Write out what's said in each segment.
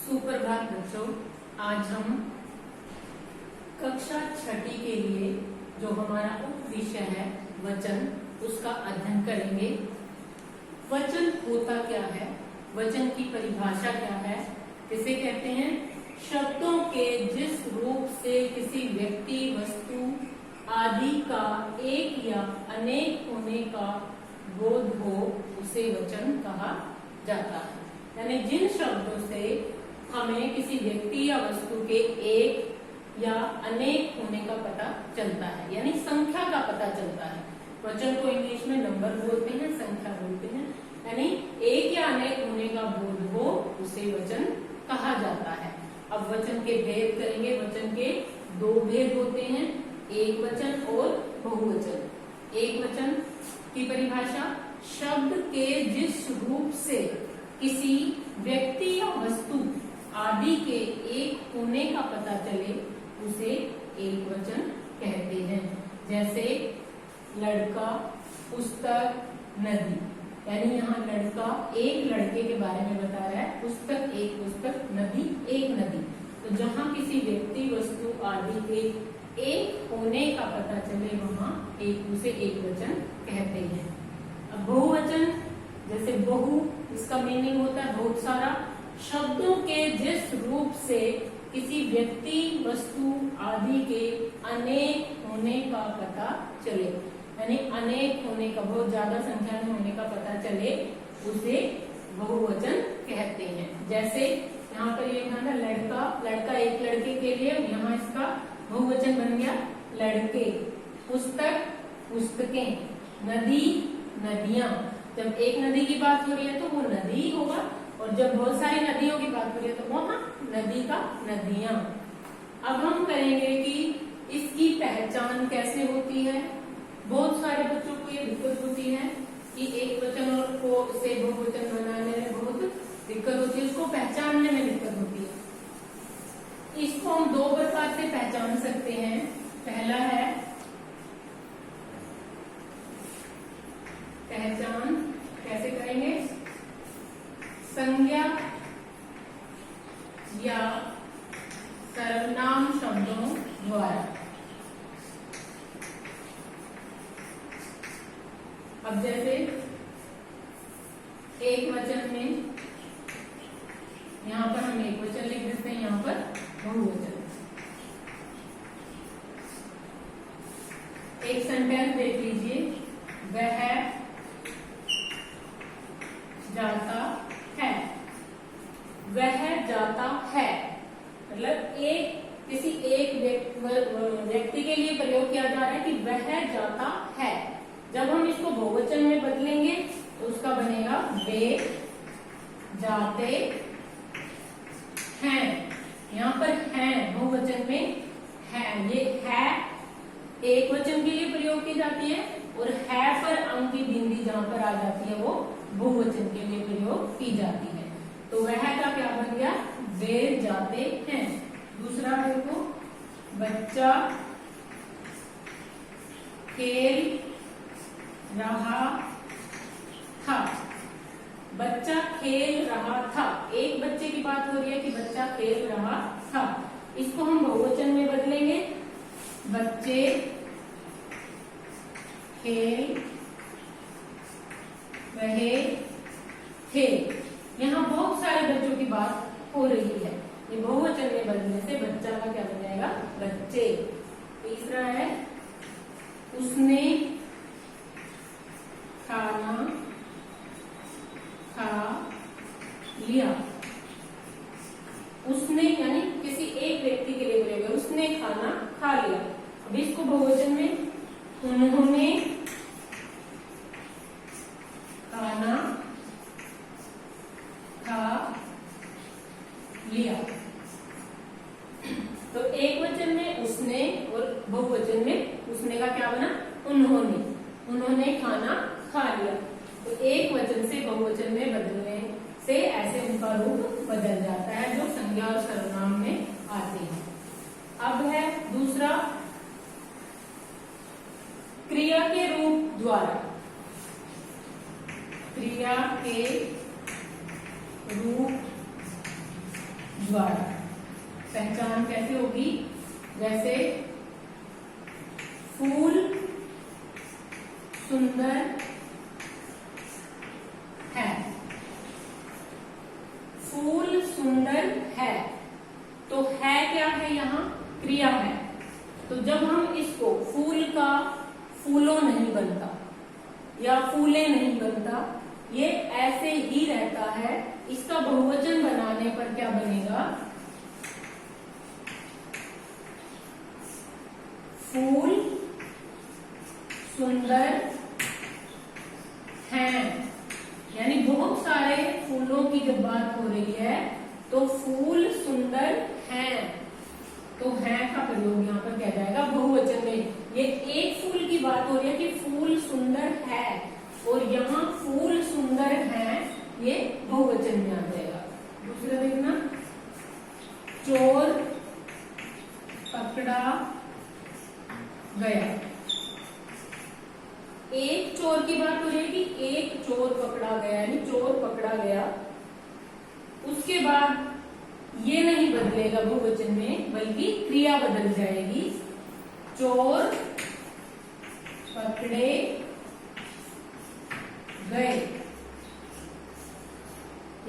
सुप्रभात बच्चों, आज हम कक्षा छठी के लिए जो हमारा उप विषय है वचन, उसका अध्ययन करेंगे। वचन होता क्या है, वचन की परिभाषा क्या है। इसे कहते हैं शब्दों के जिस रूप से किसी व्यक्ति, वस्तु आदि का एक या अनेक होने का बोध हो, उसे वचन कहा जाता है। यानी जिन शब्दों से हमें किसी व्यक्ति या वस्तु के एक या अनेक होने का पता चलता है, यानी संख्या का पता चलता है। वचन को इंग्लिश में नंबर बोलते हैं, संख्या बोलते हैं। यानी एक या अनेक होने का बोध हो, उसे वचन कहा जाता है। अब वचन के भेद करेंगे। वचन के दो भेद होते हैं, एक वचन और बहुवचन। एक वचन की परिभाषा शब्द के जिस रूप से किसी व्यक्ति या वस्तु आदि के एक होने का पता चले, उसे एक वचन कहते हैं। जैसे लड़का, पुस्तक, नदी। यानी यहाँ लड़का एक लड़के के बारे में बता रहा है, पुस्तक एक पुस्तक, नदी एक नदी। तो जहाँ किसी व्यक्ति, वस्तु आदि के एक होने का पता चले, वहाँ उसे एक वचन कहते हैं। अब बहुवचन, जैसे बहु, इसका मीनिंग होता है बहुत सारा। शब्दों के जिस रूप से किसी व्यक्ति, वस्तु आदि के अनेक होने का पता चले, यानी अनेक होने का, बहुत ज्यादा संख्या में होने का पता चले, उसे बहुवचन कहते हैं। जैसे यहाँ पर ये था लड़का, लड़का एक लड़के के लिए, यहाँ इसका बहुवचन बन गया लड़के। पुस्तक, पुस्तकें। नदी, नदियां। जब एक नदी की बात हो रही है तो वो नदी ही होगा, और जब बहुत सारी नदियों की बात हो रही है तो वहां नदी का नदियां। अब हम करेंगे कि इसकी पहचान कैसे होती है। बहुत सारे बच्चों को ये दिक्कत होती है कि एक वचन और को से बहुवचन बनाने में बहुत दिक्कत होती है, उसको पहचानने में दिक्कत होती है। इसको हम दो प्रकार से पहचान सकते हैं। पहला है पहचान, कैसे करेंगे? संज्ञा या सर्वनाम शब्दों द्वारा। अब जैसे एक वचन में, यहाँ पर हम एक वचन लिख देते हैं, यहाँ पर बहुवचन। एक सेंटेंस देख लीजिए, वह जाता है। वह जाता है मतलब किसी एक व्यक्ति के लिए प्रयोग किया जा रहा है कि वह जाता है। जब हम इसको बहुवचन में बदलेंगे तो उसका बनेगा वे जाते हैं। यहाँ पर हैं बहुवचन में है, ये है एक वचन के लिए प्रयोग की जाती है, और है पर अंक की बिंदी जहां पर आ जाती है वो बहुवचन के लिए प्रयोग की जाती है। तो वह का क्या बन गया? वे जाते हैं। दूसरा देखो, बच्चा खेल रहा था। बच्चा खेल रहा था, एक बच्चे की बात हो रही है कि बच्चा खेल रहा था। इसको हम बहुवचन में बदलेंगे, बच्चे खेल रहे थे। यहाँ बहुत सारे बच्चों की बात हो रही है, ये बहुवचन में बदलने से बच्चा का क्या बन जाएगा? बच्चे। तीसरा है उसने खाना खा लिया। उसने यानी किसी एक व्यक्ति के लिए बोलेगा, उसने खाना खा लिया। अब इसको बहुवचन में उन्होंने खाना खा लिया। तो एक वचन में उसने और बहुवचन में उसने का क्या बना? उन्होंने। उन्होंने खाना खा लिया। तो एक वचन से बहुवचन में बदलने से ऐसे उनका रूप बदल जाता है, जो संज्ञा और सर्वनाम में आते हैं। अब है दूसरा, क्रिया के रूप द्वारा। क्रिया के रूप उजवाड़ा। पहचान कैसे होगी? जैसे फूल सुंदर है, फूल सुंदर है, तो है क्या है? यहाँ क्रिया है। तो जब हम इसको फूल का फूलों नहीं बनता या फूले नहीं बनता, ये ऐसे ही रहता है। इसका बहुवचन बनाने पर क्या बनेगा? फूल सुंदर हैं। यानी बहुत सारे फूलों की जब बात हो रही है तो फूल सुंदर हैं, तो हैं का प्रयोग यहाँ पर किया जाएगा बहुवचन में। ये एक फूल की बात हो रही है कि फूल सुंदर है, और यहाँ फूल सुंदर हैं, ये बहुवचन में आ जाएगा। दूसरा देखना, चोर पकड़ा गया। एक चोर की बात हो रही है कि एक चोर पकड़ा गया, यानी चोर पकड़ा गया। उसके बाद ये नहीं बदलेगा बहुवचन में, बल्कि क्रिया बदल जाएगी। चोर पकड़े गए,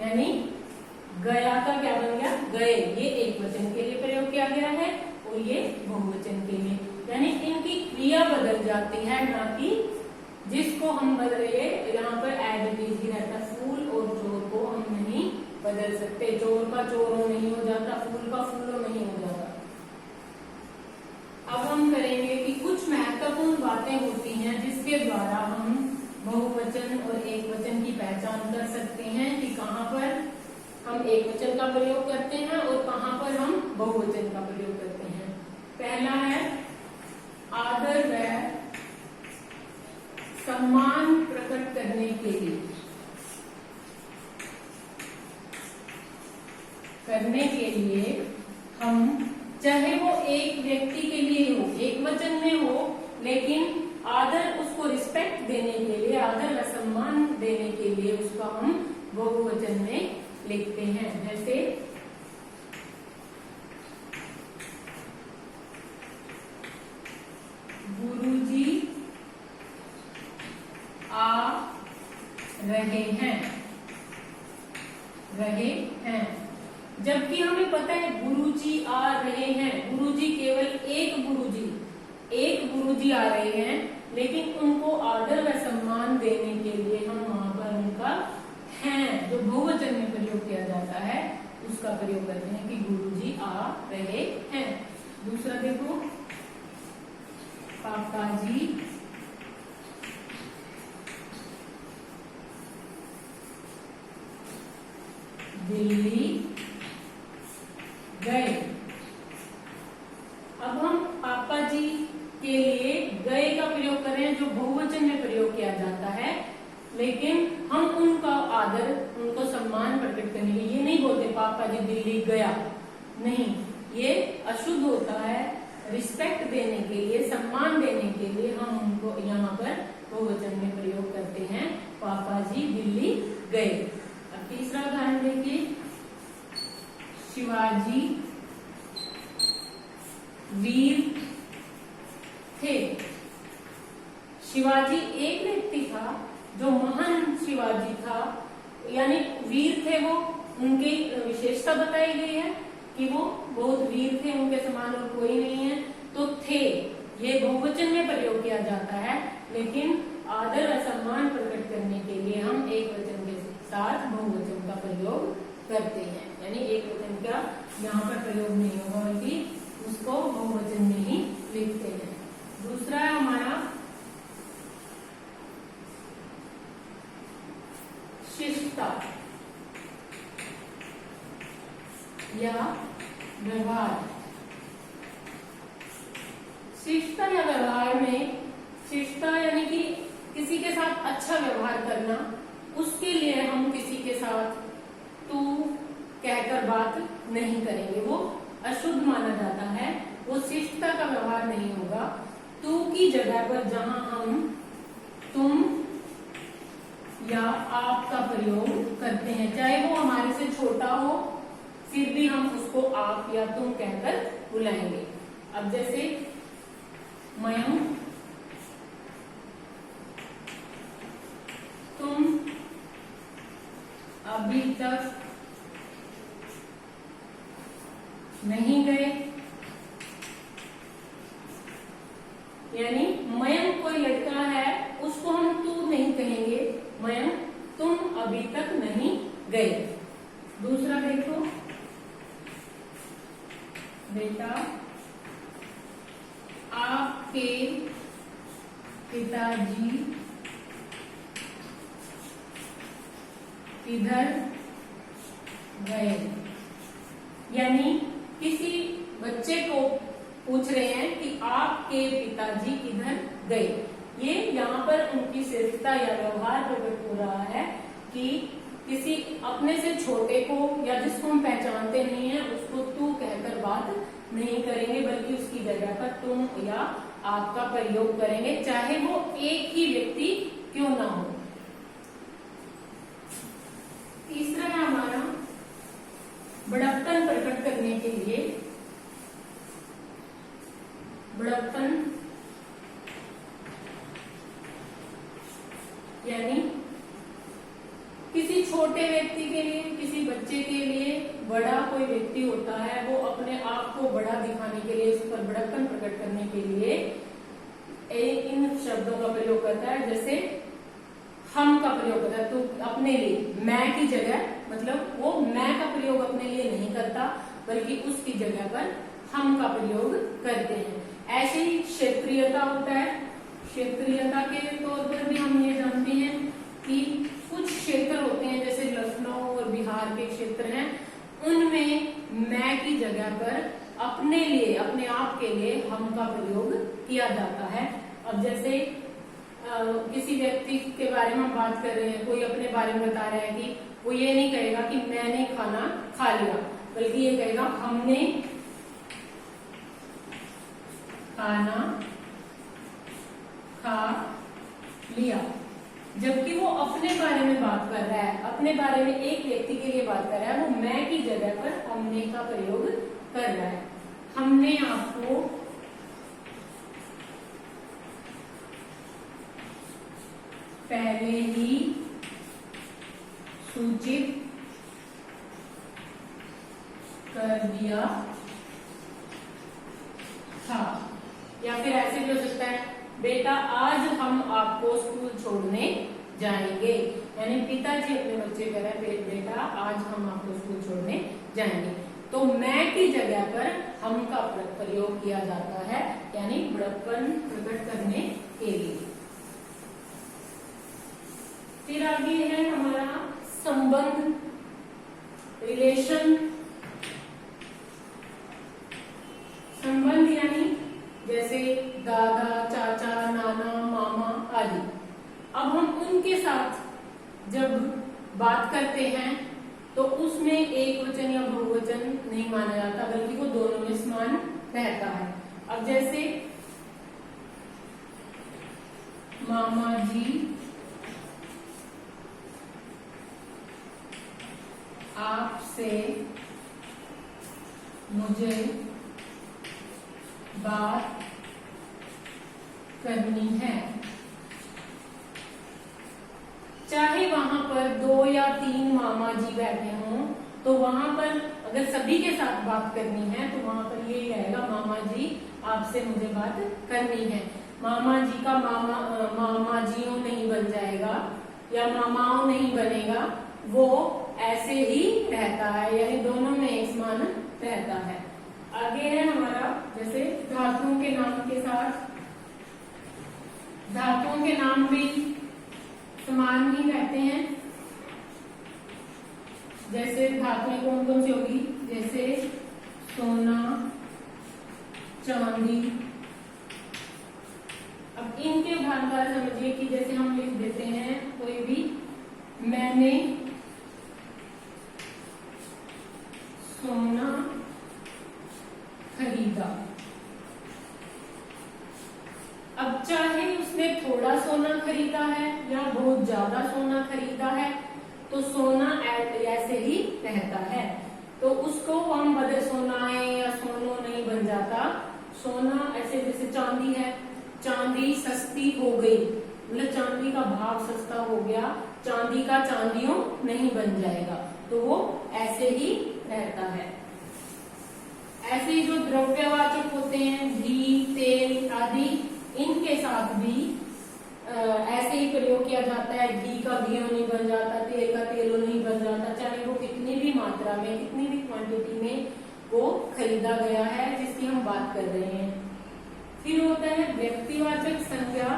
यानी गया का क्या बन गया? गए। ये एक वचन के लिए प्रयोग किया गया है और ये बहुवचन के लिए, यानी इनकी क्रिया बदल जाती है, ना कि जिसको हम बदल रहे। यहाँ पर एज इट इज ही रहता। फूल और चोर को हम नहीं बदल सकते। चोर का चोरों नहीं हो जाता, फूल का फूलों नहीं हो जाता। अब हम करेंगे कि कुछ महत्वपूर्ण बातें होती हैं जिसके द्वारा हम बहुवचन और एक वचन की पहचान कर सकते हैं कि कहाँ पर हम एक वचन का प्रयोग करते हैं और कहाँ पर हम बहुवचन का प्रयोग करते हैं। पहला है आदर व सम्मान प्रकट करने के लिए, हम चाहे वो एक व्यक्ति के लिए हो, एक वचन में हो, लेकिन आदर, उसको रिस्पेक्ट देने के लिए, आदर व सम्मान देने के लिए उसका हम बहुवचन में लिखते हैं। जैसे गुरुजी आ रहे हैं, रहे हैं। जबकि हमें पता है गुरुजी आ रहे हैं, गुरुजी केवल एक गुरुजी आ रहे हैं, लेकिन उनको आदर व सम्मान देने के लिए हम वहां पर उनका हैं जो बहुवचन में प्रयोग किया जाता है उसका प्रयोग करते हैं कि गुरुजी आ रहे हैं। दूसरा देखो, पापा जी दिल्ली गए। अब हम पापा जी के लिए गए का प्रयोग कर रहे हैं जो बहुवचन में प्रयोग किया जाता है, लेकिन हम उनका आदर, उनको सम्मान प्रकट करने के लिए ये नहीं बोलते पापा जी दिल्ली गया, नहीं, ये अशुद्ध होता है। रिस्पेक्ट देने के लिए, सम्मान देने के लिए हम उनको यहाँ पर बहुवचन में प्रयोग करते हैं, पापा जी दिल्ली गए। अब तीसरा उदाहरण देखिए, शिवाजी वीर थे। शिवाजी एक व्यक्ति था जो महान शिवाजी था, यानी वीर थे वो, उनकी विशेषता बताई गई है कि वो बहुत वीर थे, उनके समान और कोई नहीं है। तो थे ये बहुवचन में प्रयोग किया जाता है, लेकिन आदर और सम्मान प्रकट करने के लिए हम एक वचन के साथ बहुवचन का प्रयोग करते हैं, यानी एक वचन का यहाँ पर प्रयोग नहीं होगा, बल्कि उसको बहुवचन में ही लिखते हैं। दूसरा है हमारा शिष्टता या व्यवहार। शिष्टता या व्यवहार में, शिष्टता यानी कि किसी के साथ अच्छा व्यवहार करना, उसके लिए हम किसी के साथ तू कहकर बात नहीं करेंगे, वो अशुद्ध माना जाता है, वो शिष्टता का व्यवहार नहीं होगा। तू की जगह पर जहां हम तुम या आप का प्रयोग करते हैं, चाहे वो हमारे से छोटा हो, फिर भी हम उसको आप या तुम कहकर बुलाएंगे। अब जैसे मयंक, तुम अभी तक नहीं गए, यानी मयंक कोई लड़का है उसको हम तू नहीं कहेंगे, मयंक तुम अभी तक नहीं गए। दूसरा देखो, बेटा आपके पिताजी किधर गए, यानी किसी बच्चे को पूछ रहे हैं कि आपके पिताजी किधर गए। ये यहाँ पर उनकी शिष्टता या व्यवहार प्रकट हो रहा है कि किसी अपने से छोटे को या जिसको हम पहचानते नहीं है उसको तू कहकर बात नहीं करेंगे, बल्कि उसकी जगह पर तुम या आपका प्रयोग करेंगे, चाहे वो एक ही व्यक्ति क्यों ना हो। तीसरा है हमारा बड़प्पन प्रकट करने के लिए, बड़प्पन यानी किसी छोटे व्यक्ति के लिए, किसी बच्चे के लिए बड़ा कोई व्यक्ति होता है, वो अपने आप को बड़ा दिखाने के लिए, उस पर बड़प्पन प्रकट करने के लिए इन शब्दों का प्रयोग करता है। जैसे हम का प्रयोग करता है, तो अपने लिए मैं की जगह, मतलब वो मैं का प्रयोग अपने लिए नहीं करता, बल्कि उसकी जगह पर हम का प्रयोग करते हैं। ऐसे ही क्षेत्रीयता होता है, क्षेत्रीयता के तौर पर भी हम ये जानते हैं कि कुछ क्षेत्र होते हैं जैसे लखनऊ और बिहार के क्षेत्र हैं, उनमें मैं की जगह पर अपने लिए, अपने आप के लिए हम का प्रयोग किया जाता है। अब जैसे किसी व्यक्ति के बारे में हम बात कर रहे हैं, कोई अपने बारे में बता रहा है कि वो ये नहीं कहेगा कि मैंने खाना खा लिया, बल्कि ये कहेगा हमने खाना खा लिया। जबकि वो अपने बारे में बात कर रहा है, अपने बारे में एक व्यक्ति के लिए बात कर रहा है, वो मैं की जगह पर हमने का प्रयोग कर रहा है। हमने आपको पहले ही सूचित कर दिया था। या फिर ऐसे भी हो सकता है, बेटा आज हम आपको स्कूल छोड़ने जाएंगे, यानी पिताजी अपने बच्चे कह रहे हैं बेटा आज हम आपको स्कूल छोड़ने जाएंगे। तो मैं की जगह पर हम का प्रयोग किया जाता है, यानी बड़प्पन प्रकट करने के लिए। फिर आगे है हमारा संबंध, रिलेशन। संबंध यानी जैसे दादा, चाचा, नाना, मामा आदि। अब हम उनके साथ जब बात करते हैं तो उसमें एक वचन या बहुवचन नहीं माना जाता, बल्कि वो दोनों में समान रहता है। अब जैसे मामा जी आपसे मुझे बात करनी है। चाहे वहां पर 2 या 3 मामा जी बैठे हों, तो वहां पर अगर सभी के साथ बात करनी है तो वहां पर ये रहेगा मामा जी आपसे मुझे बात करनी है। मामा जी का मामा जियों नहीं बन जाएगा या मामाओं नहीं बनेगा, वो ऐसे ही रहता है, यानी दोनों में एक समान रहता है। आगे है हमारा जैसे धातुओं के नाम के साथ, धातुओं के नाम भी समान ही रहते हैं। जैसे धातुएं कौन कौन सी होगी, जैसे सोना, चांदी। अब इनके उदाहरण समझिए कि जैसे हम लिख देते हैं कोई भी, मैंने सोना खरीदा। अब चाहे उसने थोड़ा सोना खरीदा है या बहुत ज्यादा सोना खरीदा है, तो सोना ऐसे ही रहता है। तो उसको सोना ऐसे जैसे चांदी है, चांदी सस्ती हो गई, मतलब चांदी का भाव सस्ता हो गया, चांदी का चांदियों नहीं बन जाएगा, तो वो ऐसे ही रहता है। ऐसे ही जो द्रव्यवाचक होते हैं, घी, तेल आदि, इनके साथ भी ऐसे ही प्रयोग किया जाता है। घी का घियो नहीं बन जाता, तेल का तेलो नहीं बन जाता, चाहे वो कितनी भी मात्रा में, कितनी भी क्वांटिटी में वो खरीदा गया है, जिसकी हम बात कर रहे हैं। फिर होता है व्यक्तिवाचक संज्ञा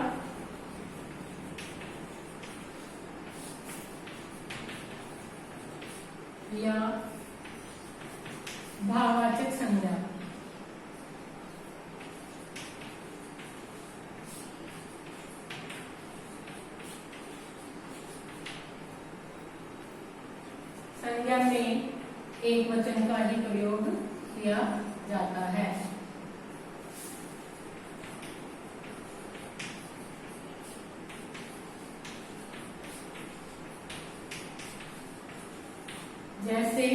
या भाववाचक संज्ञा। संज्ञा में एक वचन का ही प्रयोग किया जाता है। जैसे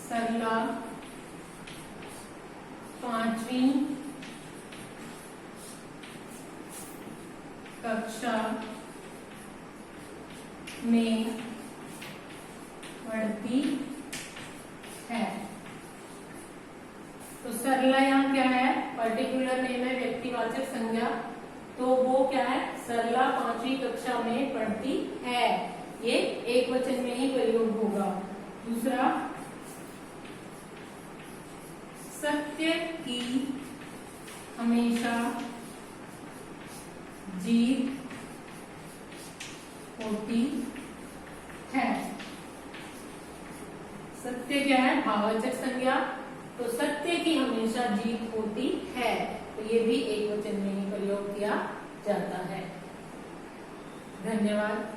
सरला 5वीं कक्षा में पढ़ती है। तो सरला यहाँ क्या है, पर्टिकुलर नेम है, व्यक्तिवाचक संज्ञा, तो वो क्या है, सरला 5वीं कक्षा में पढ़ती है, ये एक वचन में ही प्रयोग होगा। दूसरा, सत्य की हमेशा जीत होती है। सत्य क्या है, भाववाचक संज्ञा, तो सत्य की हमेशा जीत होती है, तो ये भी एक वचन में ही प्रयोग किया जाता है। धन्यवाद।